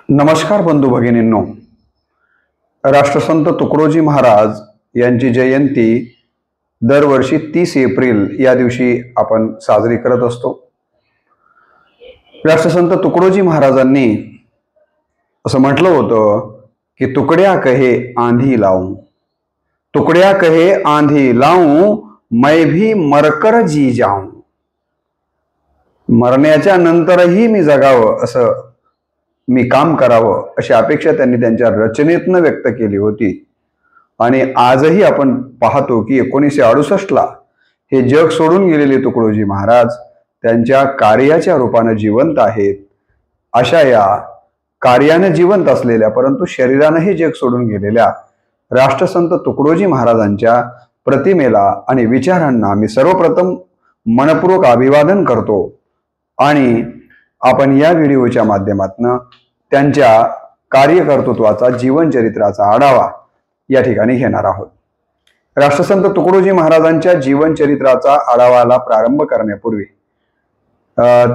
नमस्कार बंधू भगिनींनो, राष्ट्रसंत तुकडोजी महाराज यांची जयंती दरवर्षी 30 एप्रिल या दिवशी आपण साजरी करत असतो। राष्ट्रसंत तुकडोजी महाराजांनी असं म्हटलं होतं की तुकड्या कहे आंधी लाऊं, तुकड्या कहे आंधी लाऊं, मैं भी मरकर जी जाऊं। मरण्याच्या नंतरही मी जगावं, असं मी काम करावं, अशी अपेक्षा त्यांनी त्यांच्या रचनेतनं व्यक्त केली होती। आणि आजही आपण पाहतो की 1968ला हे जग सोडून गेलेले तुकडोजी महाराज त्यांच्या कार्याच्या रूपाने जिवंत आहेत। अशा या कार्याने जिवंत असलेल्या परंतु शरीरानेही जग सोडून गेलेल्या राष्ट्रसंत तुकडोजी महाराजांच्या प्रतिमेला आणि विचारांना मी सर्वप्रथम मनपूर्वक अभिवादन करतो आणि आपण या व्हिडिओच्या माध्यमातून त्यांच्या कार्यकर्तृत्वाचा जीवनचरित्राचा आढावा या ठिकाणी घेणार आहोत। राष्ट्रसंत तुकडोजी महाराजांच्या जीवनचरित्राचा आढावाला प्रारंभ करण्यापूर्वी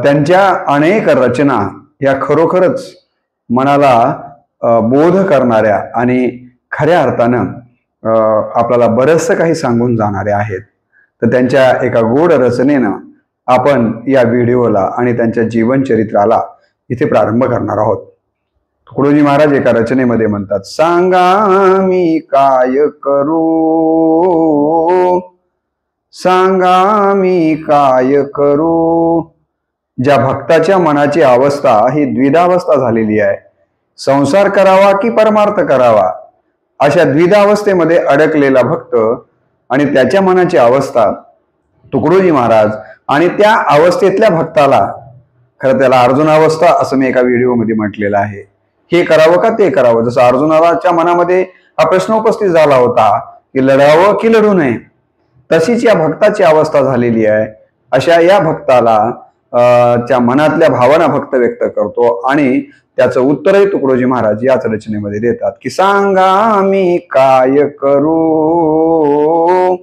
त्यांच्या अनेक रचना या खरोखरच मनाला बोध करणाऱ्या आणि खऱ्या अर्थानं आपल्याला बरंचसं काही सांगून जाणाऱ्या आहेत। तर त्यांच्या एका गोड रचनेनं आपण या व्हिडिओला आणि त्यांच्या जीवनचरित्राला इथे प्रारंभ करणार आहोत। तुकडोजी महाराज एका रचनेमध्ये म्हणतात, सांगा मी काय करू, सांगा मी काय करू। ज्या भक्ताच्या मनाची अवस्था ही द्विधावस्था झालेली आहे, संसार करावा की परमार्थ करावा, अशा द्विधावस्थेमध्ये अडकलेला भक्त आणि त्याच्या मनाची अवस्था तुकडोजी महाराज आणि त्या अवस्थेतल्या भक्ताला, खरं त्याला अर्जुनावस्था असं मी एका व्हिडिओमध्ये म्हटलेलं आहे। हे करावं का ते करावं, जसं अर्जुनाच्या मनामध्ये हा प्रश्न उपस्थित झाला होता की लढावं की लढू नये, तशीच या भक्ताची अवस्था झालेली आहे। अशा या भक्ताला त्या मनातल्या भावना भक्त व्यक्त करतो आणि त्याचं उत्तरही तुकडोजी महाराज याच रचनेमध्ये देतात की सांगा मी काय करू,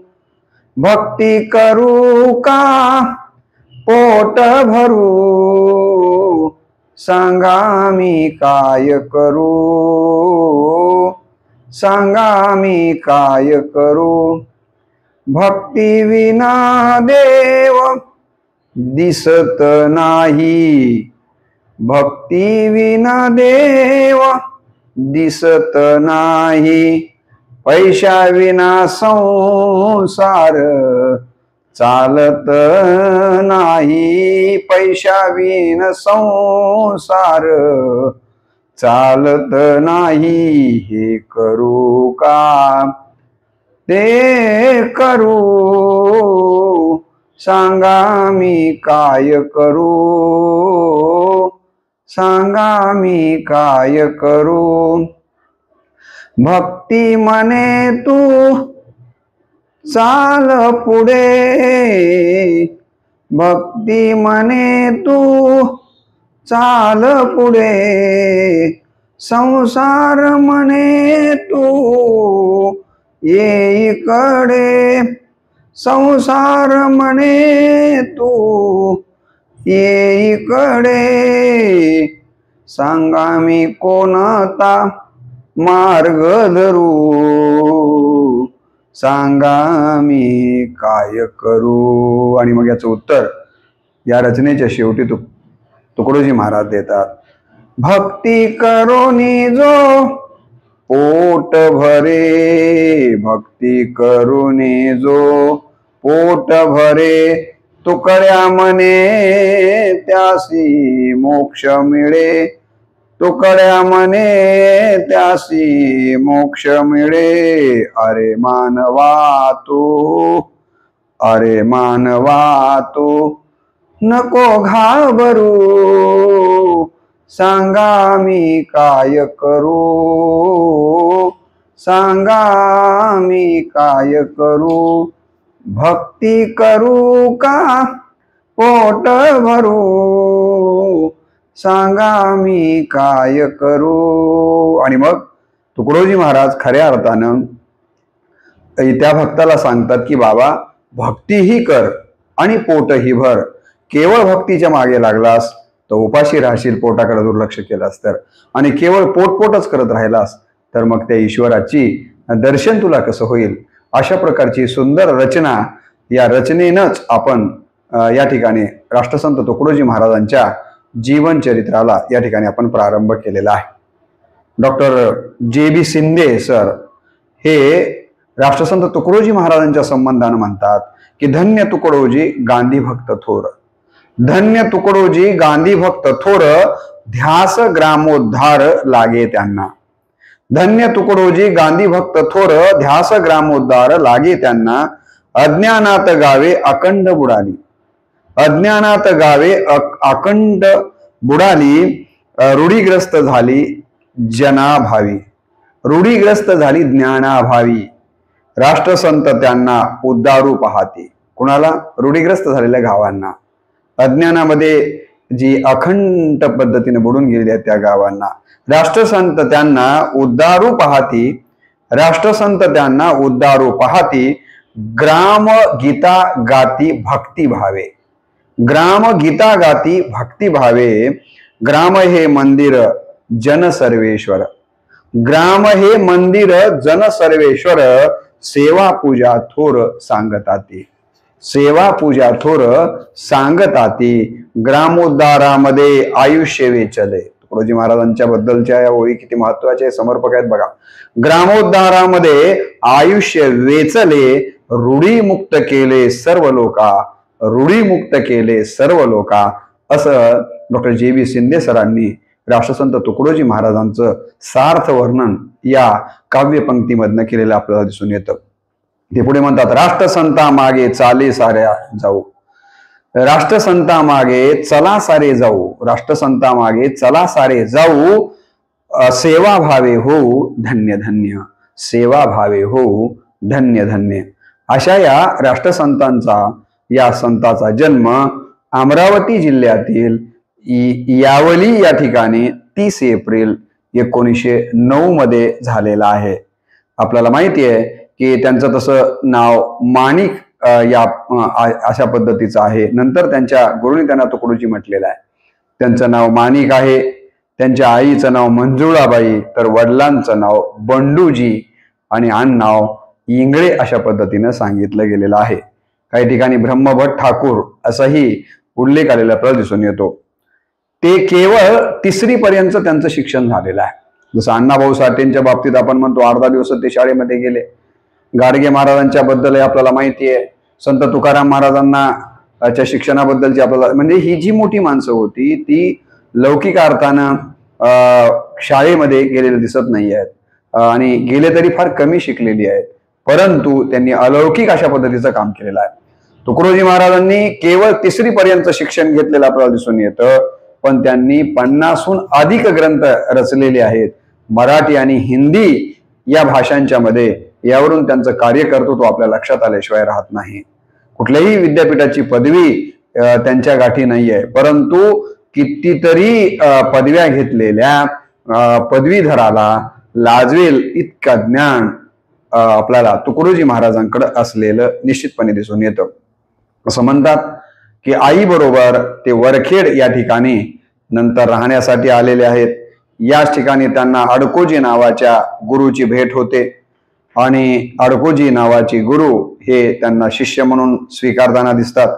भक्ती करू का पोट भरू, सांगा मी काय करू, सांगा मी काय करू। भक्ती विना देव दिसत नाही, भक्ती विना देव दिसत नाही, पैशा विना संसार चालत नाही, पैशा विना संसार चालत नाही। हे करू का ते करू, सांगा मी काय करू, सांगा मी काय करू। भक्ती म्हणे तू चाल पुढे, भक्ती म्हणे तू चाल पुढे, संसार म्हणे तू ये इकडे, संसार म्हणे तू ये इकडे, सांगा मी कोणता मार्ग धरू, सांगा मी काय करू। आणि मग याचं उत्तर या रचनेच्या शेवटी तुकडोजी महाराज देतात, भक्ती करोनी जो पोट भरे, भक्ती करोनी जो पोट भरे, तुकड्या म्हणे त्यासी मोक्ष मिळे, तुकड्या म्हणे त्यासी मोक्ष मिळे। अरे मानवा तू, अरे मानवा तू नको घाबरू, सांगा मी काय करू, सांगा मी काय करू। भक्ती करू का पोट भरू, सांगा मी काय करू। आणि मग तुकडोजी महाराज खऱ्या अर्थानं त्या भक्ताला सांगतात की बाबा भक्तीही कर आणि पोटही भर, केवळ भक्तीच्या मागे लागलास तर उपाशी राहशील पोटाकडे दुर्लक्ष केलास तर, आणि केवळ पोटच करत राहिलास तर मग त्या ईश्वराची दर्शन तुला कसं होईल. अशा प्रकारची सुंदर रचना, या रचनेनंच आपण या ठिकाणी राष्ट्रसंत तुकडोजी महाराजांच्या जीवनचरित्राला या ठिकाणी आपण प्रारंभ केलेला आहे. डॉक्टर JB शिंदे सर हे राष्ट्रसंत तुकडोजी महाराजांच्या संबंधानं म्हणतात की धन्य तुकडोजी गांधी भक्त थोर, धन्य तुकडोजी गांधी भक्त थोर, ध्यास ग्रामोद्धार लागे त्यांना. धन्य तुकडोजी गांधी भक्त थोर, ध्यास ग्रामोद्धार लागे त्यांना. अज्ञानात गावे अखंड बुडाली, अज्ञानात गावे अखंड बुडाली. रूढीग्रस्त झाली जनाभावी, रूढीग्रस्त झाली ज्ञानाभावी. राष्ट्रसंत त्यांना उद्धारू पाहते. कुणाला? रूढीग्रस्त झालेल्या गावांना, अज्ञानामध्ये जी अखंड पद्धतीने बुडून गेलेली आहेत त्या गावांना राष्ट्रसंत त्यांना उद्धारू पाहती. राष्ट्रसंत त्यांना उद्धारू पाहती. ग्राम गीता गाती भक्ती भावे, ग्राम गीता गाती भक्ती भावे. ग्राम हे मंदिर जन सर्वेश्वर, ग्राम हे मंदिर जन सर्वेश्वर. सेवा पूजा थोर सांगताती, सेवा पूजा थोर सांगताती. ग्रामोद्धारामध्ये आयुष्य वेचले. तुकडोजी महाराजांच्या बद्दलच्या या ओळी किती महत्वाच्या समर्पक आहेत बघा. ग्रामोद्धारामध्ये आयुष्य वेचले, रूढीमुक्त केले सर्व लोका, रूढीमुक्त केले सर्व लोका. असं डॉक्टर JB शिंदे सरांनी राष्ट्रसंत तुकडोजी महाराजांचं सार्थ वर्णन या काव्यपंक्तीमधनं केलेलं आपल्याला दिसून येतं. ते पुढे म्हणतात, राष्ट्रसंता मागे चाले साऱ्या जाऊ, राष्ट्रसंता मागे चला सारे जाऊ, राष्ट्रसंता मागे चला सारे जाऊ. सेवा भावे होऊ धन्य धन्य, सेवा भावे होऊ धन्य धन्य. अशा या राष्ट्रसंतांचा, या संताचा जन्म अमरावती जिल्ह्यातील यावली या ठिकाणी 30 एप्रिल 1909 मध्ये झालेला आहे. आपल्याला माहिती आहे की त्यांचं तसं नाव माणिक या अशा पद्धतीचं आहे. नंतर त्यांच्या गुरुनी त्यांना तुकडोजी म्हटलेलं आहे. त्यांचं नाव माणिक आहे. त्यांच्या आईचं नाव मंजुळाबाई, तर वडिलांचं नाव बंडूजी आणि आडनाव इंगळे अशा पद्धतीनं सांगितलं गेलेलं आहे. काही ठिकाणी ब्रह्मभट ठाकूर असाही उल्लेख आलेला आपल्याला दिसून येतो. ते केवळ 3री पर्यंत त्यांचं शिक्षण झालेलं आहे. जसं अण्णाभाऊ साठेंच्या बाबतीत आपण म्हणतो अर्धा दिवस ते शाळेमध्ये गेले. गाडगे महाराजांच्या बद्दल आपल्याला माहिती आहे. संत तुकाराम महाराजांना शिक्षणाबद्दलची आपल्याला, म्हणजे ही जी मोठी माणसं होती ती लौकिक अर्थानं शाळेमध्ये गेलेले दिसत नाही आहेत आणि गेले तरी फार कमी शिकलेली आहेत, परंतु त्यांनी अलौकिक अशा पद्धतीचं काम केलेलं आहे. तुकडोजी महाराजांनी केवळ 3री पर्यंत शिक्षण घेतलेलं आपल्याला दिसून येतं, पण त्यांनी 50हून अधिक ग्रंथ रचलेले आहेत मराठी आणि हिंदी या भाषांच्या मध्ये. यावरून त्यांचं कार्यकर्तृत्व आपल्या लक्षात आल्याशिवाय राहत नाही. कुठल्याही विद्यापीठाची पदवी त्यांच्या गाठी नाहीये, परंतु कितीतरी पदव्या घेतलेल्या पदवीधराला लाजवेल इतकं ज्ञान आपल्याला तुकडोजी महाराजांकडे असलेलं निश्चितपणे दिसून येतं. असं म्हणतात की आई बरोबर ते वरखेड या ठिकाणी नंतर राहण्यासाठी आलेले आहेत. याच ठिकाणी त्यांना अडकोजी नावाच्या गुरुची भेट होते आणि अडकोजी नावाची गुरु हे त्यांना शिष्य म्हणून स्वीकारताना दिसतात.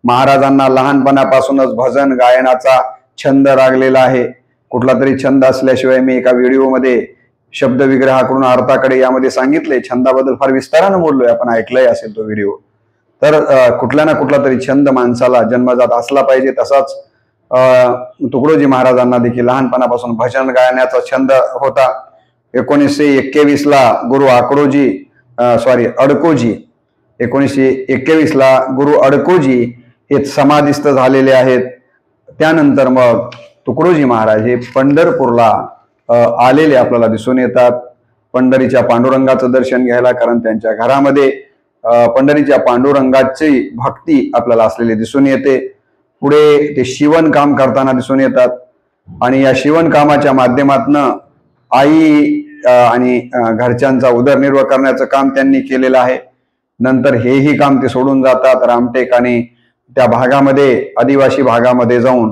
महाराजांना लहानपणापासूनच भजन गायनाचा छंद लागलेला आहे. कुठला तरी छंद असल्याशिवाय मी एका व्हिडिओमध्ये शब्द विग्रहाकडून अर्थाकडे यामध्ये सांगितले. छंदाबद्दल फार विस्तारानं बोललोय, आपण ऐकलंय असेल तो व्हिडिओ. तर कुठला ना कुठला तरी छंद माणसाला जन्मजात असला पाहिजे. तसाच तुकडोजी महाराजांना देखील लहानपणापासून भजन गायनाचा छंद होता. 1921 गुरु अडकोजी 1921 गुरु अडकोजी हे समाधिस्थ झालेले आहेत. त्यानंतर मग तुकडोजी महाराज हे पंढरपूरला आलेले आपल्याला दिसून येतात. पंढरीच्या पांडुरंगाचं दर्शन घ्यायला, कारण त्यांच्या घरामध्ये पंढरीच्या पांडुरंगाची भक्ती आपल्याला असलेली दिसून येते. पुढे ते शिवणकाम करताना दिसून येतात आणि या शिवणकामाच्या माध्यमातून आई आणि घरच्यांचा उदरनिर्वाह करण्याचं काम त्यांनी केलेलं आहे. नंतर हेही काम ते सोडून जातात. रामटेक आणि त्या भागामध्ये, आदिवासी भागामध्ये जाऊन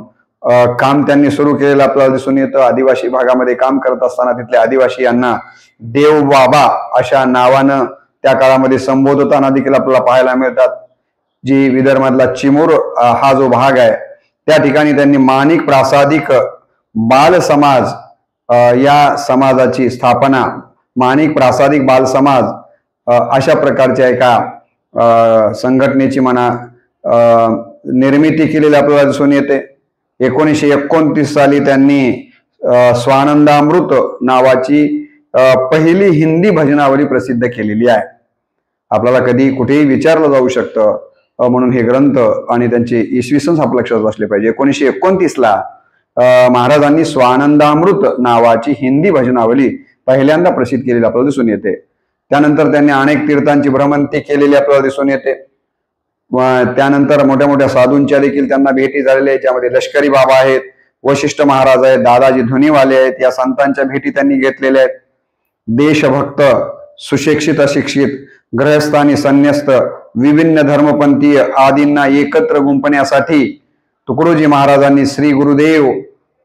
काम त्यांनी सुरू केलेलं आपल्याला दिसून येतं. आदिवासी भागामध्ये काम करत असताना तिथल्या आदिवासी यांना देव बाबा अशा नावानं त्या काळामध्ये संबोधताना देखील आपल्याला पाहायला मिळतात. जी विदर्भातला चिमूर हा जो भाग आहे त्या ठिकाणी त्यांनी माणिक प्रासादिक बाल समाज या समाजाची स्थापना, माणिक प्रासादिक बाल समाज अशा प्रकारच्या एका संघटनेची निर्मिती केलेली आपल्याला दिसून येते. 1929 साली त्यांनी स्वानंदामृत नावाची पहिली हिंदी भजनावली प्रसिद्ध केलेली आहे. आपल्याला कधी कुठेही विचारलं जाऊ शकतं म्हणून हे ग्रंथ आणि त्यांचे इसवी सन आपल्या लक्षात बसले पाहिजे. 1929 ला महाराजांनी स्वानंदामृत नावाची हिंदी भजनावली पहिल्यांदा प्रसिद्ध केलेली आपल्याला दिसून येते. त्यानंतर त्यांनी अनेक तीर्थांची भ्रमंती केलेली आपल्याला दिसून येते. त्यानंतर मोठ्या मोठ्या साधूंच्या देखील त्यांना भेटी झालेल्या आहेत, ज्यामध्ये लष्करी बाबा आहेत, वशिष्ठ महाराज आहेत, दादाजी धुनीवाले आहेत. या संतांच्या भेटी त्यांनी घेतलेल्या आहेत. देशभक्त, सुशिक्षित अशिक्षित, ग्रहस्थानी संन्यस्त, विभिन्न धर्मपंथीय आदींना एकत्र गुंपण्यासाठी तुकडोजी महाराजांनी श्री गुरुदेव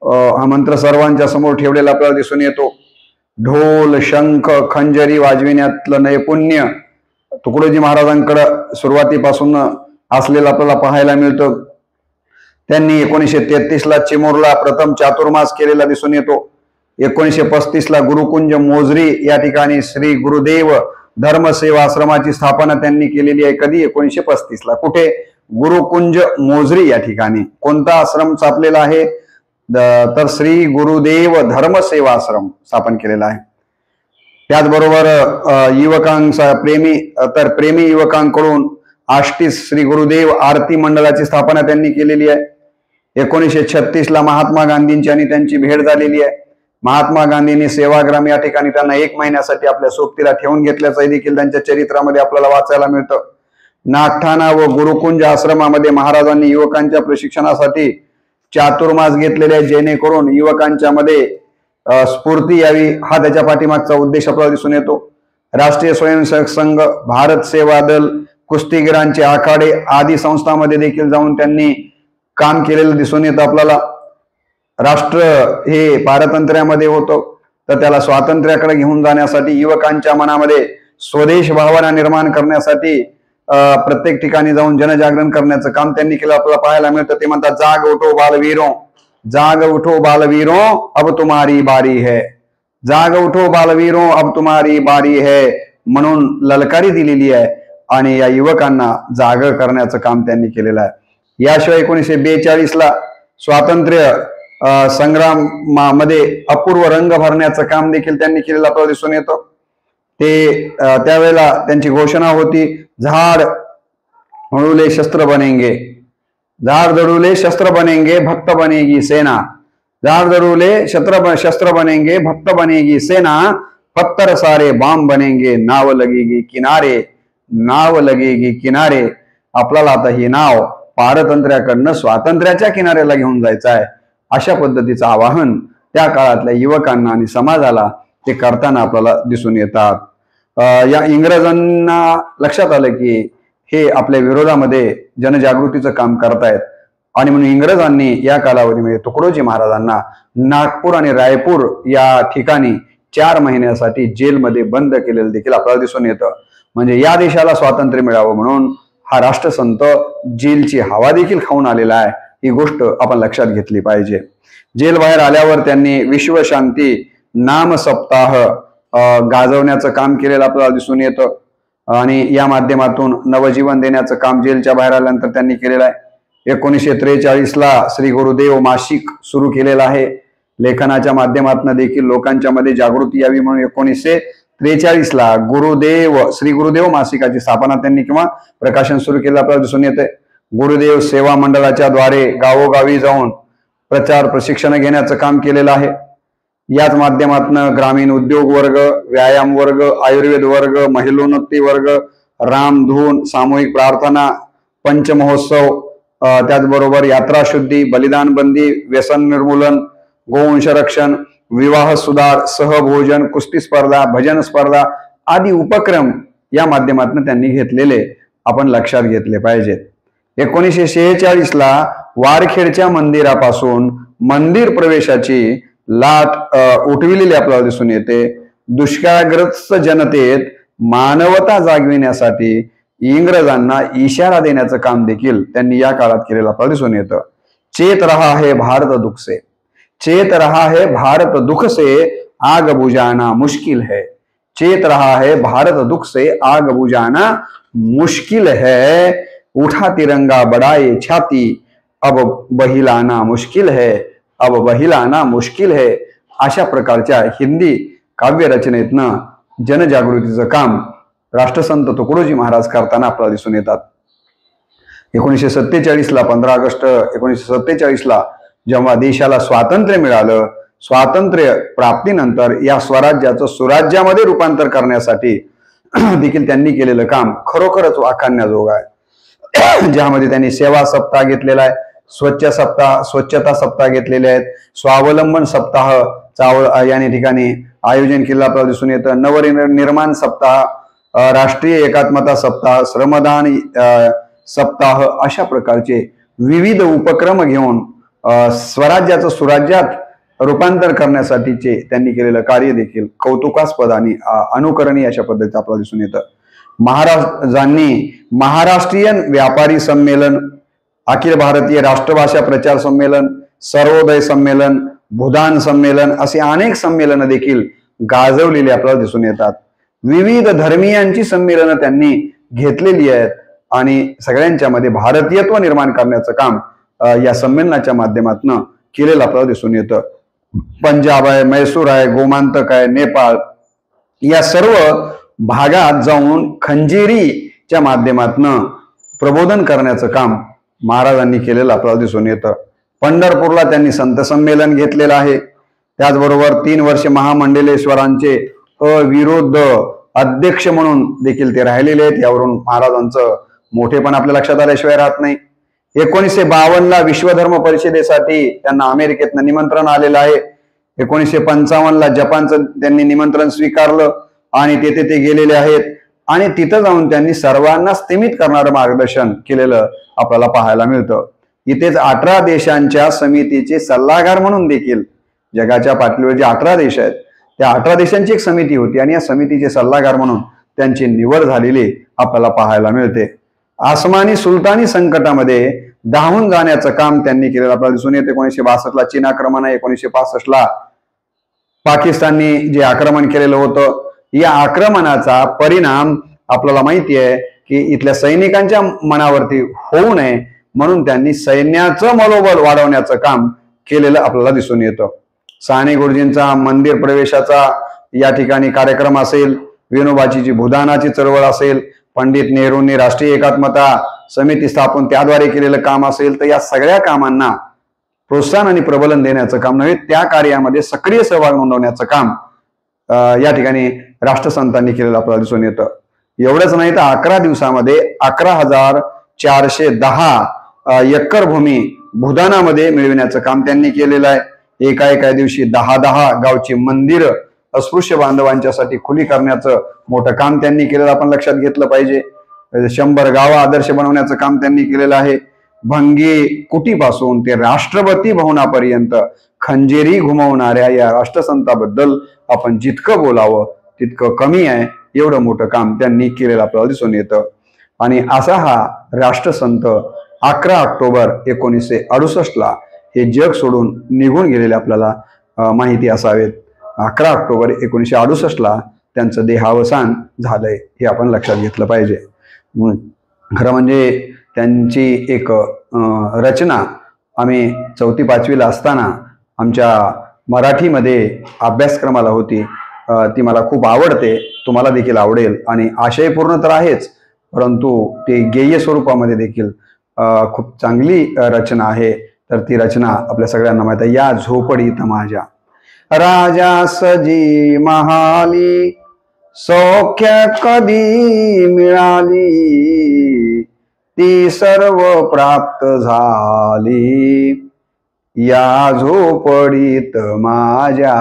हा मंत्र सर्वांच्या समोर ठेवलेला आपल्याला दिसून येतो. ढोल, शंख, खंजरी वाजविण्यातलं नैपुण्य तुकडोजी महाराजांकडे सुरुवातीपासून असलेलं आपल्याला पाहायला मिळतं. त्यांनी 1933 ला चिमूरला प्रथम चातुर्मास केलेला दिसून येतो. 1935 ला गुरुकुंज मोजरी या ठिकाणी श्री गुरुदेव धर्मसेवा आश्रमाची स्थापना त्यांनी केलेली आहे. कधी? 1935 ला. कुठे? गुरुकुंज मोजरी या ठिकाणी. कोणता आश्रम स्थापलेला आहे? तर श्री गुरुदेव धर्मसेवा आश्रम स्थापन केलेला आहे. त्याचबरोबर प्रेमी युवकांकडून आष्टीस श्री गुरुदेव आरती मंडळाची स्थापना त्यांनी केलेली आहे. 1936 ला महात्मा गांधींची आणि त्यांची भेट झालेली आहे. महात्मा गांधींनी सेवाग्राम या ठिकाणी त्यांना 1 महिन्यासाठी आपल्या सोबतीला ठेवून घेतल्याचंही देखील त्यांच्या चरित्रामध्ये आपल्याला वाचायला मिळतं. नागठाणा व गुरुकुंज आश्रमामध्ये महाराजांनी युवकांच्या प्रशिक्षणासाठी चातुर्मास घेतलेले आहे, जेणेकरून युवकांच्या मध्ये स्फूर्ती यावी हा त्याच्या पाठीमागचा उद्देश आपल्याला दिसून येतो. राष्ट्रीय स्वयंसेवक संघ, भारत सेवा दल, कुस्तीगिरांचे आखाडे आदी संस्थांमध्ये देखील जाऊन त्यांनी काम केलेलं दिसून येतं आपल्याला. राष्ट्र हे पारतंत्र्यामध्ये होतं, तर त्याला स्वातंत्र्याकडे घेऊन जाण्यासाठी युवकांच्या मनामध्ये स्वदेश भावना निर्माण करण्यासाठी प्रत्येक ठिकाणी जाऊन जनजागरण करण्याचं काम त्यांनी केलं आपल्याला पाहायला मिळतं. ते म्हणतात, जाग उठो बालवीरों, जाग उठो बालवीरों, अब तुम्हारी बारी है. जाग उठो बालवीरों, अब तुम्हारी बारी है म्हणून ललकारी दिलेली आहे आणि या युवकांना जाग करण्याचं काम त्यांनी केलेलं आहे. याशिवाय 1942 ला स्वातंत्र्य संग्रामामध्ये अपूर्व रंग भरण्याचं काम देखील त्यांनी केलेलं आपल्याला दिसून येतं. ते त्यावेळेला त्यांची घोषणा होती, झाड हळूले शस्त्र बनेंगे, झाड जड़ूले शस्त्र बनेंगे, भक्त बनेगी सेना. झाड जड़ूले शस्त्र बनेंगे, भक्त बनेगी सेना, पत्थर सारे बाम बनेंगे, नाव लगेगी किनारे, नाव लगेगी किनारे. आपल्याला आता ही नाव पारतंत्र्याकडनं स्वातंत्र्याच्या किनाऱ्याला घेऊन जायचं आहे, अशा पद्धतीचं आवाहन त्या काळातल्या युवकांना आणि समाजाला ते करताना आपल्याला दिसून येतात. या इंग्रजांना लक्षात आलं की हे आपल्या विरोधामध्ये जनजागृतीचं काम करतायत आणि म्हणून इंग्रजांनी या कालावधीमध्ये तुकडोजी महाराजांना नागपूर आणि रायपूर या ठिकाणी 4 महिन्यासाठी जेलमध्ये बंद केलेलं देखील आपल्याला दिसून येतं. म्हणजे या देशाला स्वातंत्र्य मिळावं म्हणून हा राष्ट्रसंत जेलची हवा देखील खाऊन आलेला आहे, ही गोष्ट आपण लक्षात घेतली पाहिजे. जेल बाहेर आल्यावर त्यांनी विश्वशांती नाम सप्ताह गाजवण्याचं काम केलेलं आपल्याला दिसून येतं आणि या माध्यमातून नवजीवन देण्याचं काम जेलच्या बाहेर आल्यानंतर त्यांनी केलेलं आहे. 1943 ला श्री गुरुदेव मासिक सुरू केलेलं आहे. लेखनाच्या माध्यमातून देखील लोकांच्या मध्ये जागृती यावी म्हणून 1943 ला श्री गुरुदेव मासिकाची स्थापना त्यांनी किंवा प्रकाशन सुरू केलं आपल्याला दिसून येते. गुरुदेव सेवा मंडळाच्या द्वारे गावोगावी जाऊन प्रचार प्रशिक्षण घेण्याचं काम केलेलं आहे. याच माध्यमातून ग्रामीण उद्योग वर्ग, व्यायाम वर्ग, आयुर्वेद वर्ग, महिलोन्नती वर्ग, रामधून, सामूहिक प्रार्थना, पंचमहोत्सव, त्याचबरोबर यात्रा शुद्धी, बलिदान बंदी, व्यसन निर्मूलन, गोवंश रक्षण, विवाह सुधार, सहभोजन, कुस्ती स्पर्धा, भजन स्पर्धा आदी उपक्रम या माध्यमातून त्यांनी घेतलेले आपण लक्षात घेतले पाहिजेत. 1946ला वारखेडच्या मंदिरापासून मंदिर प्रवेशाची लाट उठविलेली आपल्याला दिसून येते. दुष्काळग्रस्त जनतेत मानवता जागविण्यासाठी इंग्रजांना इशारा देण्याचं काम देखील त्यांनी या काळात केलेलं आपल्याला दिसून येतं. चेत रहा है भारत दुख से, चेत रहा है भारत दुख से आग बुझाना मुश्किल है, चेत रहा है भारत दुख से आग बुझाना मुश्किल है, उठा तिरंगा बढ़ाए छाती अब बहिलाना मुश्किल है, अब बहिलाना मुश्किल है. अशा प्रकारच्या हिंदी काव्य रचनेतनं जनजागृतीचं काम राष्ट्रसंत तुकडोजी महाराज करताना आपल्याला दिसून येतात. 1947ला 15 ऑगस्ट 1947ला जेव्हा देशाला स्वातंत्र्य मिळालं, स्वातंत्र्य प्राप्तीनंतर या स्वराज्याचं सुराज्यामध्ये रूपांतर करण्यासाठी देखील त्यांनी केलेलं काम खरोखरच वाखाणण्याजोग आहे. ज्यामध्ये त्यांनी सेवा सप्ताह घेतलेला आहे, स्वच्छता सप्ताह घेतलेले आहेत, स्वावलंबन सप्ताह या ठिकाणी आयोजन केलेलं आपल्याला दिसून येतं. नवनिर्माण सप्ताह, राष्ट्रीय एकात्मता सप्ताह, श्रमदान सप्ताह अशा प्रकारचे विविध उपक्रम घेऊन स्वराज्याचं सुराज्यात रूपांतर करण्यासाठीचे त्यांनी केलेलं कार्य देखील कौतुकास्पद आणि अनुकरणीय अशा पद्धतीचं आपल्याला दिसून येतं. महाराजांनी महाराष्ट्रीयन व्यापारी संमेलन, अखिल भारतीय राष्ट्रभाषा प्रचार संमेलन, सर्वोदय संमेलन, भूदान संमेलन असे अनेक संमेलनं देखील गाजवलेली आपल्याला दिसून येतात. विविध धर्मीयांची संमेलनं त्यांनी घेतलेली आहेत आणि सगळ्यांच्या मध्ये भारतीयत्व निर्माण करण्याचं काम या संमेलनाच्या माध्यमातून केलेलं आपल्याला दिसून येतं. पंजाब आहे, मैसूर आहे, गोमांतक आहे, नेपाळ या सर्व भागात जाऊन खंजेरीच्या माध्यमातून प्रबोधन करण्याचं काम महाराजांनी केलेलं आपल्याला दिसून येतं. पंढरपूरला त्यांनी संत संमेलन घेतलेलं आहे. त्याचबरोबर 3 वर्ष महामंडलेश्वरांचे अविरोध अध्यक्ष म्हणून देखील ते राहिलेले आहेत. यावरून महाराजांचं मोठेपण आपल्या लक्षात आल्याशिवाय राहत नाही. 1952ला विश्वधर्म परिषदेसाठी त्यांना अमेरिकेतनं निमंत्रण आलेलं आहे. 1955ला जपानचं त्यांनी निमंत्रण स्वीकारलं आणि तेथे ते गेलेले आहेत आणि तिथं जाऊन त्यांनी सर्वांना स्थिमित करणारं मार्गदर्शन केलेलं आपल्याला पाहायला मिळतं. इथेच 18 देशांच्या समितीचे सल्लागार म्हणून देखील जगाच्या पातळीवर जे 18 देश आहेत त्या 18 देशांची एक समिती होती आणि या समितीचे सल्लागार म्हणून त्यांची निवड झालेली आपल्याला पाहायला मिळते. आसमानी सुलतानी संकटामध्ये धावून जाण्याचं काम त्यांनी केलेलं आपल्याला दिसून येते. 1962ला चीन आक्रमण आहे, 1965ला पाकिस्ताननी जे आक्रमण केलेलं होतं या आक्रमणाचा परिणाम आपल्याला माहिती आहे की इथल्या सैनिकांच्या मनावरती होऊ नये म्हणून त्यांनी सैन्याचं मनोबल वाढवण्याचं काम केलेलं आपल्याला दिसून येतं. साने गुरुजींचा मंदिर प्रवेशाचा या ठिकाणी कार्यक्रम असेल, विनोबाची जी भूदानाची चळवळ असेल, पंडित नेहरूंनी राष्ट्रीय एकात्मता समिती स्थापन त्याद्वारे केलेलं काम असेल, तर या सगळ्या कामांना प्रोत्साहन आणि प्रबलन देण्याचं काम नव्हे, त्या कार्यामध्ये सक्रिय सहभाग नोंदवण्याचं काम या ठिकाणी राष्ट्रसंतांनी केलेलं आपल्याला दिसून येतं. एवढंच नाही तर 11 दिवसामध्ये 11,410 एकर भूमी भूदानामध्ये मिळविण्याचं काम त्यांनी केलेलं आहे. एका दिवशी 10 गावची मंदिरं अस्पृश्य बांधवांच्यासाठी खुली करण्याचं मोठं काम त्यांनी केलेलं आपण लक्षात घेतलं पाहिजे. 100 गावं आदर्श बनवण्याचं काम त्यांनी केलेलं आहे. भंगी कुटीपासून ते राष्ट्रपती भवनापर्यंत खंजेरी घुमवणाऱ्या या राष्ट्रसंताबद्दल आपण जितकं बोलावं तितकं कमी आहे. एवढं मोठं काम त्यांनी केलेलं आपल्याला दिसून येतं. आणि असा हा राष्ट्रसंत 11 ऑक्टोबर 1968ला हे जग सोडून निघून गेलेले आपल्याला माहिती असावेत. 11 ऑक्टोबर 1968ला त्यांचं देहावसान झालंय हे आपण लक्षात घेतलं पाहिजे. खरं म्हणजे त्यांची एक रचना आम्ही 4वी-5वीला असताना आमच्या मराठीमध्ये अभ्यासक्रमाला होती. ती मला खूप आवडते, तुम्हाला देखील आवडेल आणि आशयपूर्ण तर आहेच परंतु ते गेय स्वरूपामध्ये देखील खूप चांगली रचना आहे. तर ती रचना आपल्या सगळ्यांना माहिती आहे. या झोपडीत माझ्या राजा सजी महाली सौख्य कधी मिळाली ती सर्व प्राप्त झाली या झोपडीत माझ्या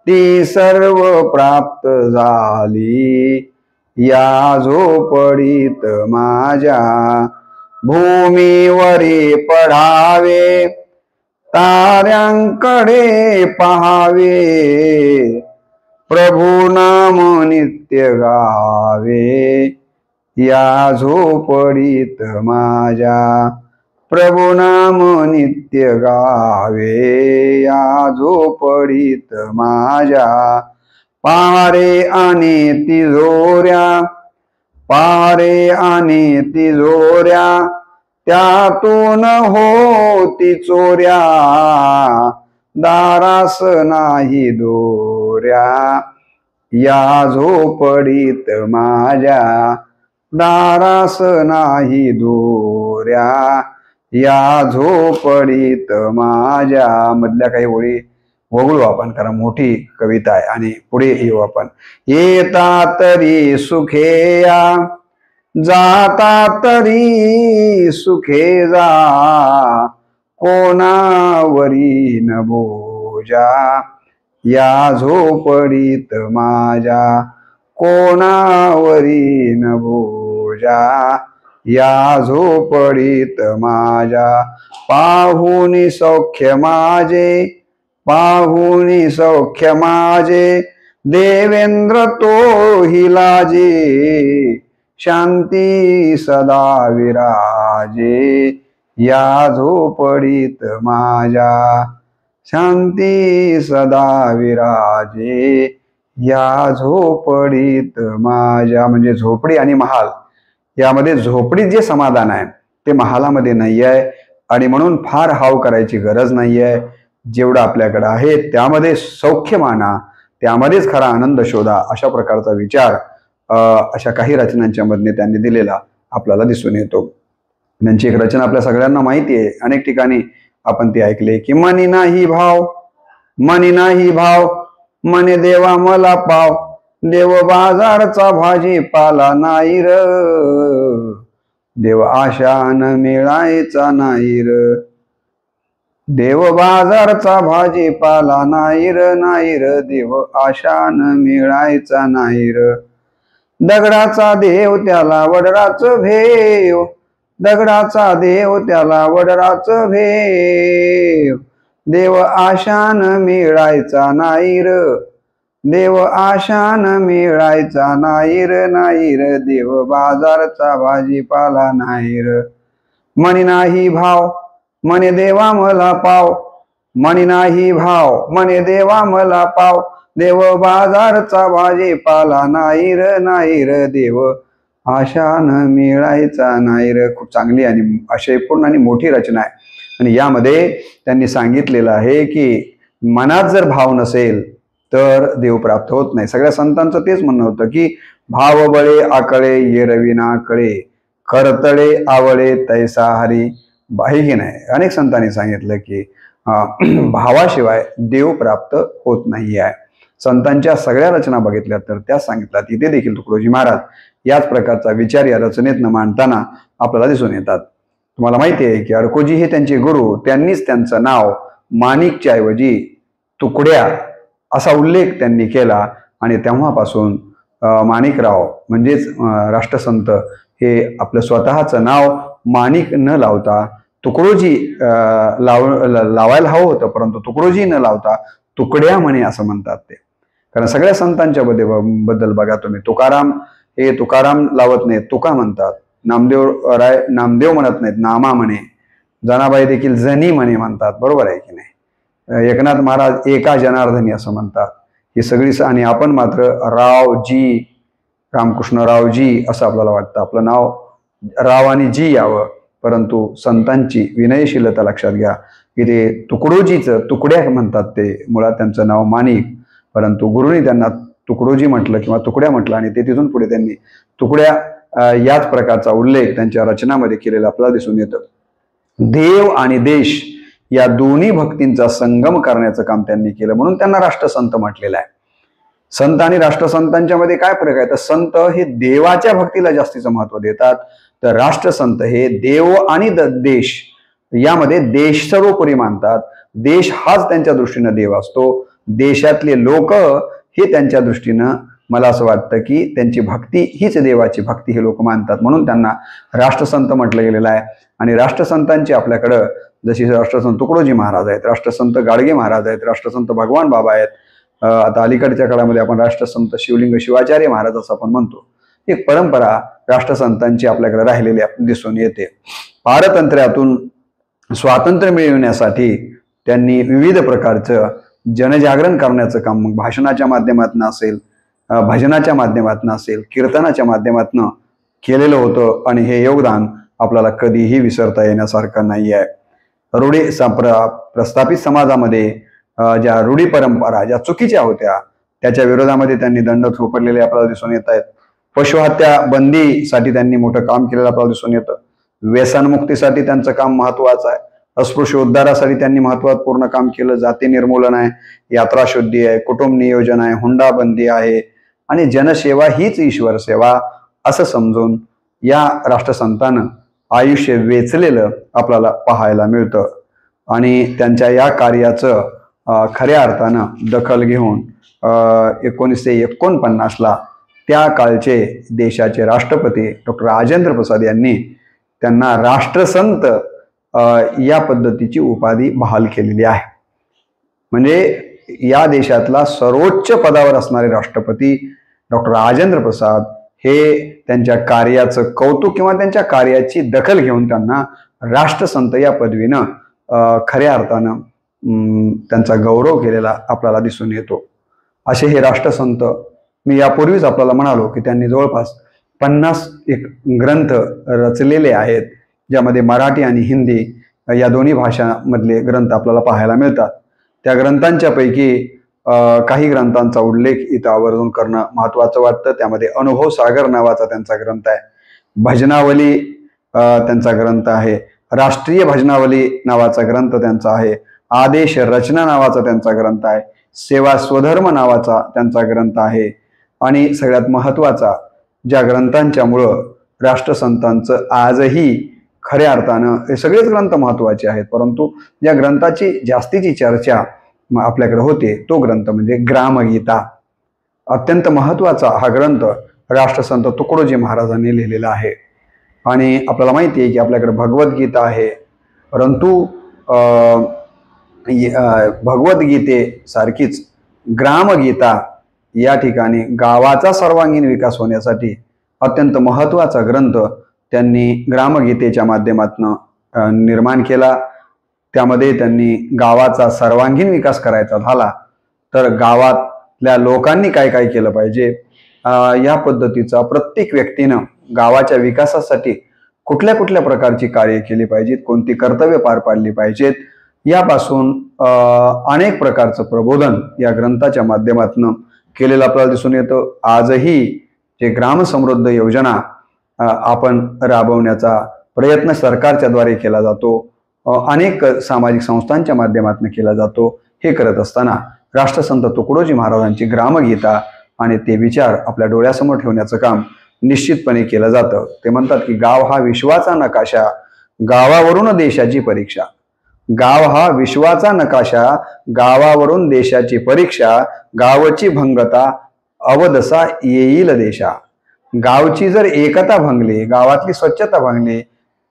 ती सर्व प्राप्त झाली या झोपडीत माझ्या भूमीवरी पढावे, ताऱ्यांकडे पहावे, प्रभु नाम नित्य गावे, या झोपडीत माझ्या प्रभु नाम नित्य गावे, या झोपडीत माझ्या. पारे आणि तिजोऱ्या, पारे आणि तिजोऱ्या, त्यातून होती चोऱ्या, दारास नाही दोऱ्या, या झोपडीत माझ्या दारास नाही दोऱ्या, या झोपडीत माझ्या. मधल्या काही ओळी वगळू आपण, कारण मोठी कविता आहे आणि पुढे येऊ आपण. येता तरी सुखे या, जाता तरी सुखे जा, कोणावरी न बोजा, या झोपडीत माझ्या कोणावरी न बोजा, या झोपडीत माझ्या. पाहुनी सौख्य माझे, पाहुनी सौख्य माझे, देवेंद्र तोही लाजे, शांती सदा विराजे, या झोपडीत माझ्या शांती सदा विराजे, या झोपडीत माझ्या. म्हणजे झोपडी आणि महाल यामध्ये झोपडीत जे समाधान आहे ते महालामध्ये नाही आहे, आणि म्हणून फार हाव करायची गरज नाही आहे. जेवढं आपल्याकडे आहे त्यामध्ये सौख्य माना, त्यामध्येच खरा आनंद शोधा, अशा प्रकारचा विचार अशा काही रचनांच्या मधने त्यांनी दिलेला आपल्याला दिसून येतो. त्यांची एक रचना आपल्या सगळ्यांना माहिती आहे, अनेक ठिकाणी आपण ती ऐकले की मनी नाही भाव, मनी नाही भाव, मने देवा मला पाव, देव बाजारचा भाजीपाला नाही र, देव आशान मिळायचा नाही र, देव बाजारचा भाजीपाला नाही र, नाही र, देव आशान मिळायचा नाही र. दगडाचा देव त्याला वडराच भेव, दगडाचा देव त्याला वडराच भेव, देव आशान मिळायचा नाही र, देव आशान मिळायचा नाही र, नाही र, देव बाजारचा भाजीपाला नाही र. मनी नाही भाव, मने देवा मला पाव, मनी नाही भाव, मने देवा मला पाव, देव बाजारचा भाजीपाला नाही र, नाही र, देव आशान मिळायचा नाही र. खूप चांगली आणि आशयपूर्ण आणि मोठी रचना आहे. आणि यामध्ये त्यांनी सांगितलेलं आहे की मनात जर भाव नसेल तर देव प्राप्त होत नाही. सगळ्या संतांचं तेच म्हणणं होतं की भाव बळे आकळे ये रविना कळे, करतळे आवळे तैसा हरी. बाही की नाही, अनेक संतांनी सांगितलं की भावाशिवाय देव प्राप्त होत नाही आहे. संतांच्या सगळ्या रचना बघितल्या तर त्या सांगितल्या. तिथे देखील तुकडोजी महाराज याच प्रकारचा विचार या रचनेतनं मांडताना आपल्याला दिसून येतात. तुम्हाला माहिती आहे की अडकोजी हे त्यांचे गुरु, त्यांनीच त्यांचं नाव माणिकच्या ऐवजी तुकड्या असा उल्लेख त्यांनी केला, आणि तेव्हापासून माणिकराव म्हणजेच राष्ट्रसंत हे आपलं स्वतःचं नाव माणिक न लावता तुकडोजी लावायला हवं होतं, परंतु तुकडोजी न लावता तुकड्या म्हणे असं म्हणतात ते. कारण सगळ्या संतांच्या बद्दल बघा तुम्ही, तुकाराम हे तुकाराम लावत नाहीत, तुका म्हणतात. नामदेव राय नामदेव म्हणत नाहीत, नामा म्हणे. जनाबाई देखील जनी म्हणे म्हणतात, बरोबर आहे की नाही. एकनाथ महाराज एका जनार्दनी असं म्हणतात. ही सगळी, आणि आपण मात्र रावजी, रामकृष्णरावजी असं आपल्याला वाटतं. आपलं नाव राव आणि जी यावं, परंतु संतांची विनयशीलता लक्षात घ्या की ते तुकडोजीचं तुकड्या म्हणतात. ते मुळात त्यांचं नाव माणिक, परंतु गुरुनी त्यांना तुकडोजी म्हटलं किंवा तुकड्या म्हटलं, आणि ते तिथून पुढे त्यांनी तुकड्या याच प्रकारचा उल्लेख त्यांच्या रचनामध्ये केलेला आपल्याला दिसून येतं. देव आणि देश या दोन्ही भक्तींचा संगम करण्याचं काम त्यांनी केलं, म्हणून त्यांना राष्ट्रसंत म्हटलेलं आहे. संत आणि राष्ट्रसंतांच्या मध्ये काय फरक आहे तर संत हे देवाच्या भक्तीला जास्तीचं महत्व देतात, तर राष्ट्रसंत हे देव आणि देश यामध्ये देश सर्वोपरी मानतात. देश हाच त्यांच्या दृष्टीनं देव असतो, देशातले लोक हे त्यांच्या दृष्टीनं मला असं वाटतं की त्यांची भक्ती हीच देवाची भक्ती हे लोक मानतात, म्हणून त्यांना राष्ट्रसंत म्हटलं गेलेलं आहे. आणि राष्ट्रसंतांची आपल्याकडं जशी राष्ट्रसंत तुकडोजी महाराज आहेत, राष्ट्रसंत गाडगे महाराज आहेत, राष्ट्रसंत भगवान बाबा आहेत, आता अलीकडच्या काळामध्ये आपण राष्ट्रसंत शिवलिंग शिवाचार्य महाराज असं आपण म्हणतो. एक परंपरा राष्ट्रसंतांची आपल्याकडे राहिलेली दिसून येते. पारतंत्र्यातून स्वातंत्र्य मिळवण्यासाठी त्यांनी विविध प्रकारचं जनजागरण करण्याचं काम मग भाषणाच्या माध्यमातून असेल, भजनाच्या माध्यमातून असेल, कीर्तनाच्या माध्यमातून केलेलं होतं. आणि हे योगदान आपल्याला कधीही विसरता येण्यासारखं नाही आहे. रूढी प्रस्थापित समाजामध्ये ज्या रूढी परंपरा ज्या चुकीच्या होत्या त्याच्या विरोधामध्ये त्यांनी दंड थोपडलेले आपल्याला दिसून येत आहेत. पशुहत्या बंदीसाठी त्यांनी मोठं काम केलेलं आपल्याला दिसून येतं. व्यसनमुक्तीसाठी त्यांचं काम महत्वाचं आहे. अस्पृश्य उद्धारासाठी त्यांनी महत्त्वपूर्ण काम केलं. जाती निर्मूलन आहे, यात्रा शुद्धी आहे, कुटुंब नियोजन आहे, हुंडाबंदी आहे आणि जनसेवा हीच ईश्वर सेवा असं समजून या राष्ट्रसंतानं आयुष्य वेचलेलं आपल्याला पाहायला मिळतं. आणि त्यांच्या या कार्याचं खऱ्या अर्थानं दखल घेऊन 1949ला त्या काळचे देशाचे राष्ट्रपती डॉक्टर राजेंद्र प्रसाद यांनी त्यांना राष्ट्रसंत या पद्धतीची उपाधी बहाल केलेली आहे. म्हणजे या देशातला सर्वोच्च पदावर असणारे राष्ट्रपती डॉक्टर राजेंद्र प्रसाद हे त्यांच्या कार्याचं कौतुक किंवा त्यांच्या कार्याची दखल घेऊन त्यांना राष्ट्रसंत या पदवीनं खऱ्या अर्थानं त्यांचा गौरव केलेला आपल्याला दिसून येतो. असे हे राष्ट्रसंत मी यापूर्वीच आपल्याला म्हणालो की त्यांनी जवळपास 50 ग्रंथ रचलेले आहेत, ज्यामध्ये मराठी आणि हिंदी या दोन्ही भाषांमधले ग्रंथ आपल्याला पाहायला मिळतात. त्या ग्रंथांच्या पैकी काही ग्रंथांचा उल्लेख इथं आवर्जून करणं महत्त्वाचं वाटतं. त्यामध्ये अनुभव सागर नावाचा त्यांचा ग्रंथ आहे, भजनावली त्यांचा ग्रंथ आहे, राष्ट्रीय भजनावली नावाचा ग्रंथ त्यांचा आहे, आदेश रचना नावाचा त्यांचा ग्रंथ आहे, सेवा स्वधर्म नावाचा त्यांचा ग्रंथ आहे. आणि सगळ्यात महत्त्वाचा ज्या ग्रंथांच्यामुळं राष्ट्रसंतांचं आजही खऱ्या अर्थानं हे सगळेच ग्रंथ महत्त्वाचे आहेत, परंतु ज्या ग्रंथाची जास्तीची चर्चा आपल्याकडे होते तो ग्रंथ म्हणजे ग्रामगीता. अत्यंत महत्त्वाचा हा ग्रंथ राष्ट्रसंत तुकडोजी महाराजांनी लिहिलेला आहे. आणि आपल्याला माहिती आहे की आपल्याकडे भगवद्गीता आहे, परंतु भगवद्गीतेसारखीच ग्रामगीता या ठिकाणी गावाचा सर्वांगीण विकास होण्यासाठी अत्यंत महत्त्वाचा ग्रंथ त्यांनी ग्रामगीतेच्या माध्यमातून निर्माण केला. त्यामध्ये त्यांनी गावाचा सर्वांगीण विकास करायचा झाला तर गावातल्या लोकांनी काय काय केलं पाहिजे या पद्धतीचा प्रत्येक व्यक्तीनं गावाच्या विकासासाठी कुठल्या कुठल्या प्रकारची कार्य केली पाहिजेत, कोणती कर्तव्य पार पाडली पाहिजेत, यापासून अनेक प्रकारचं प्रबोधन या ग्रंथाच्या माध्यमातून केलेलं आपल्याला दिसून येतं. आजही जे ग्राम समृद्ध योजना आपण राबवण्याचा प्रयत्न सरकारच्या द्वारे केला जातो, अनेक सामाजिक संस्थांच्या माध्यमातून केला जातो. हे करत असताना राष्ट्रसंत तुकडोजी महाराजांची ग्रामगीता आणि ते विचार आपल्या डोळ्यासमोर ठेवण्याचं काम निश्चितपणे केलं जातं. ते म्हणतात की गाव हा विश्वाचा नकाशा, गावावरून देशाची परीक्षा. गाव हा विश्वाचा नकाशा, गावावरून देशाची परीक्षा. गावची भंगता अवदसा येईल देशा. गावची जर एकता भंगली, गावातली स्वच्छता भंगली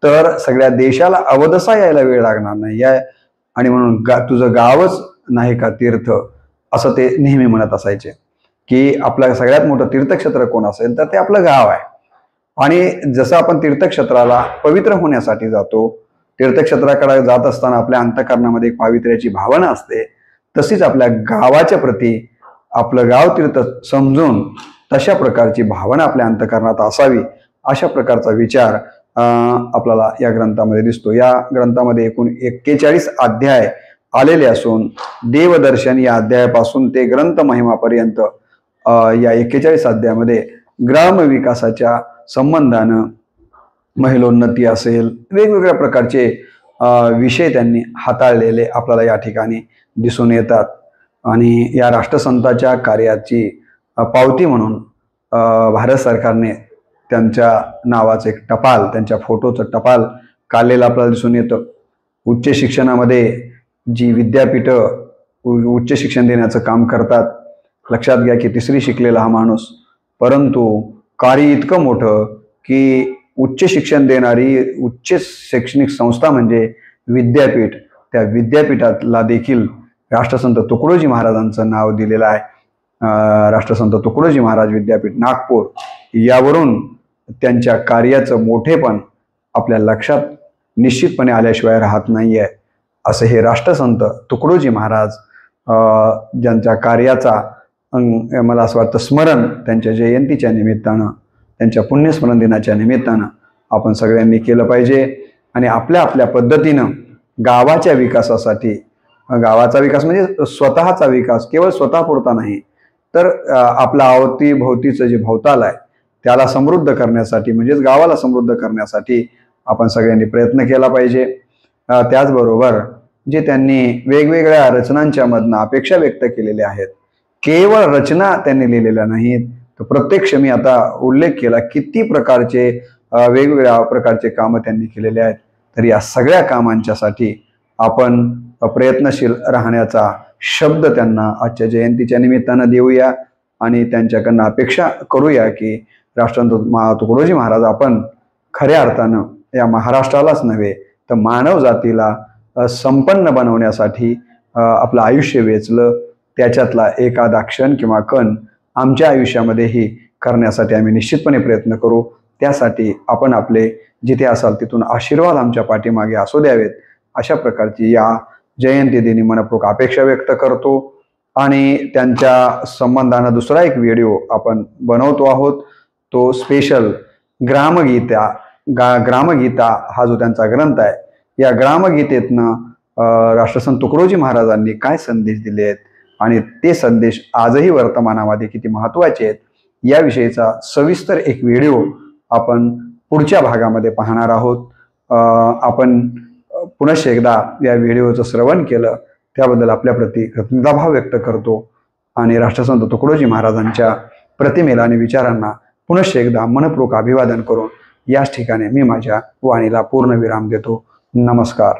तर सगळ्या देशाला अवदसा यायला वेळ लागणार नाही आहे. आणि म्हणून तुझं गावच नाही का तीर्थ, असं ते नेहमी म्हणत असायचे की आपलं सगळ्यात मोठं तीर्थक्षेत्र कोण असेल तर ते आपलं गाव आहे. आणि जसं आपण तीर्थक्षेत्राला पवित्र होण्यासाठी जातो, तीर्थक्षेत्राकडे जात असताना आपल्या अंतःकरणामध्ये एक पावित्र्याची भावना असते, तशीच आपल्या गावाच्या प्रती आपलं गाव तीर्थ समजून तशा प्रकारची भावना आपल्या अंतःकरणात असावी, अशा प्रकारचा विचार आपल्याला या ग्रंथामध्ये दिसतो. या ग्रंथामध्ये एकूण 41 अध्याय आलेले असून देवदर्शन या अध्यायापासून ते ग्रंथ महिमापर्यंत या 41 अध्यायामध्ये ग्राम विकासाच्या संबंधानं महिलोन्नती असेल, वेगवेगळ्या प्रकारचे विषय त्यांनी हाताळलेले आपल्याला या ठिकाणी दिसून येतात. आणि या राष्ट्रसंताच्या कार्याची पावती म्हणून भारत सरकारने त्यांच्या नावाचं एक टपाल, त्यांच्या फोटोचं टपाल काढलेलं आपल्याला दिसून येतं. उच्च शिक्षणामध्ये जी विद्यापीठं उच्च शिक्षण देण्याचं काम करतात लक्षात घ्या की तिसरी शिकलेला हा माणूस, परंतु कार्य इतकं मोठं की उच्च शिक्षण देणारी उच्च शैक्षणिक संस्था म्हणजे विद्यापीठ, त्या विद्यापीठाला देखील राष्ट्रसंत तुकडोजी महाराजांचं नाव दिलेलं आहे. राष्ट्रसंत तुकडोजी महाराज विद्यापीठ नागपूर, यावरून त्यांच्या कार्याचं मोठेपण आपल्या लक्षात निश्चितपणे आल्याशिवाय राहत नाही आहे. असं हे राष्ट्रसंत तुकडोजी महाराज ज्यांच्या कार्याचा मला असं वाटतं स्मरण त्यांच्या जयंतीच्या निमित्तानं, त्यांच्या पुण्यस्मरण दिनाच्या निमित्तानं आपण सगळ्यांनी केलं पाहिजे. आणि आपल्या आपल्या पद्धतीनं गावाच्या विकासासाठी, गावाचा विकास म्हणजे स्वतःचा विकास, केवळ स्वतःपुरता नाही तर आपल्या अवतीभोवतीचं जे भोवताल आहे त्याला समृद्ध करण्यासाठी, म्हणजेच गावाला समृद्ध करण्यासाठी आपण सगळ्यांनी प्रयत्न केला पाहिजे. त्याचबरोबर जे त्यांनी वेगवेगळ्या रचनांच्या मधनं अपेक्षा व्यक्त केलेल्या आहेत, केवळ रचना त्यांनी लिहिलेल्या नाहीत, तर प्रत्यक्ष मी आता उल्लेख केला किती प्रकारचे वेगवेगळ्या प्रकारचे कामं त्यांनी केलेले आहेत. तर या सगळ्या कामांच्यासाठी आपण प्रयत्नशील राहण्याचा शब्द त्यांना आजच्या जयंतीच्या निमित्तानं देऊया आणि त्यांच्याकडनं अपेक्षा करूया की राष्ट्रसंत तुकडोजी महाराज आपण खऱ्या अर्थानं या महाराष्ट्रालाच नव्हे तर मानव जातीला संपन्न बनवण्यासाठी आपलं आयुष्य वेचलं. त्याच्यातला एखादा क्षण किंवा कण आमच्या आयुष्यामध्येही करण्यासाठी आम्ही निश्चितपणे प्रयत्न करू. त्यासाठी आपण आपले जिथे असाल तिथून आशीर्वाद आमच्या पाठीमागे असू द्यावेत, अशा प्रकारची या जयंती दिनी मनपूर्वक अपेक्षा व्यक्त करतो. आणि त्यांच्या संबंधानं दुसरा एक व्हिडिओ आपण बनवतो आहोत, तो स्पेशल ग्रामगीता हा जो त्यांचा ग्रंथ आहे, या ग्रामगीतेतनं राष्ट्रसंत तुकडोजी महाराजांनी काय संदेश दिले आहेत आणि ते संदेश आजही वर्तमानामध्ये किती महत्त्वाचे आहेत याविषयीचा सविस्तर एक व्हिडिओ आपण पुढच्या भागामध्ये पाहणार आहोत. आपण पुनश्च एकदा या व्हिडिओचं श्रवण केलं त्याबद्दल आपल्याप्रती कृतज्ञताभाव व्यक्त करतो आणि राष्ट्रसंत तुकडोजी महाराजांच्या प्रतिमेला आणि विचारांना पुनश्च एकदा मनपूर्वक अभिवादन करून याच ठिकाणी मी माझ्या वाणीला पूर्ण विराम देतो. नमस्कार.